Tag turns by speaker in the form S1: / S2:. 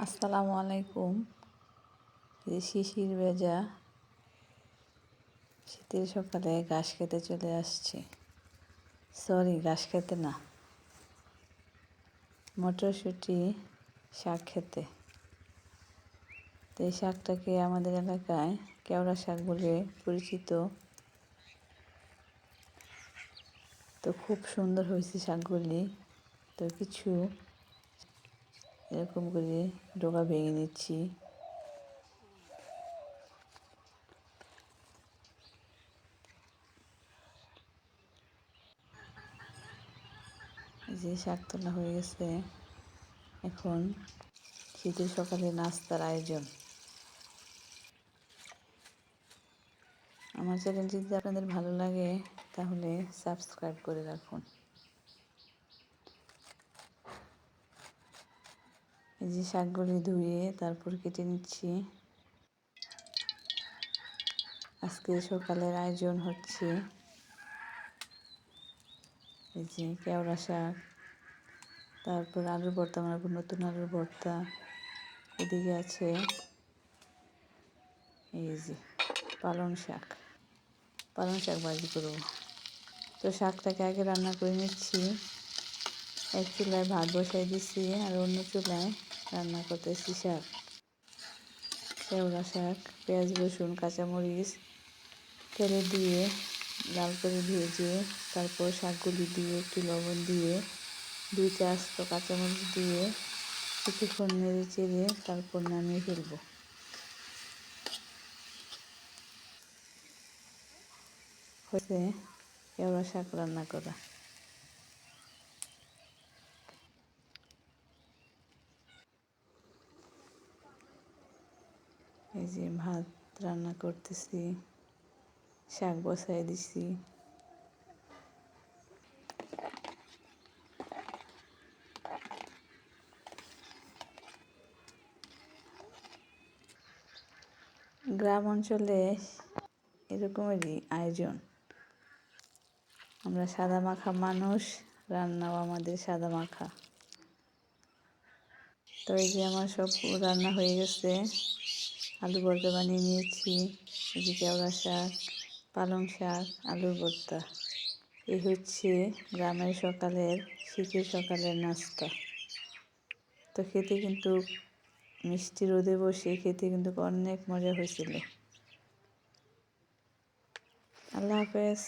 S1: আসসালামু আলাইকুম। এই শিশির ভেজা শীতের সকালে ঘাস খেতে চলে আসছি। সরি, ঘাস খেতে না, মটরশুঁটি শাক খেতে। তো এই শাকটাকে আমাদের এলাকায় কেওড়া শাক বলে পরিচিত। তো খুব সুন্দর হয়েছে শাকগুলি। তো কিছু এরকম করে ডগা ভেঙে নিচ্ছি। যে শাক তোলা হয়ে গেছে, এখন শীতের সকালে নাস্তার আয়োজন। আমার চ্যানেলটি যদি আপনাদের ভালো লাগে তাহলে সাবস্ক্রাইব করে রাখুন। এই যে শাকগুলি ধুয়ে তারপর কেটে নিচ্ছি। আজকে সকালের আয়োজন হচ্ছে এই যে কেওড়া শাক, তারপর আলুর ভর্তা, আমার নতুন আলুর ভর্তা। এদিকে আছে এই যে পালং শাক ভাজি করব। তো শাকটাকে আগে রান্না করে নিচ্ছি। এক চুলায় ভাত বসাই দিচ্ছি আর অন্য চুলায় রান্না করতেছি শাক, কেওড়া শাক। পেঁয়াজ, রসুন, কাঁচামরিচ তেলে দিয়ে লাল করে ভেজে তারপর শাকগুলি দিয়ে একটু লবণ দিয়ে 2টা আস্ত কাঁচামরিচ দিয়ে কিছুক্ষণ নেড়ে চেড়ে তারপর নামিয়ে ফেলব। হয়েছে কেওড়া শাক রান্না করা। এই যে ভাত রান্না করতেছি, শাক বসাই দিছি। গ্রাম অঞ্চলে এরকমেরই আয়োজন। আমরা সাদা মাখা মানুষ, রান্নাও আমাদের সাদা মাখা। তো এই যে আমার সব রান্না হয়ে গেছে। আলু ভর্তা বানিয়ে নিয়েছি, এই যে কেওড়া শাক, পালং শাক, আলুর ভর্তা। এই হচ্ছে গ্রামের সকালের, শীতের সকালের নাস্তা। তো খেতে কিন্তু মিষ্টি রোদে বসে খেতে কিন্তু অনেক মজা হয়েছিল। আল্লাহ হাফেজ।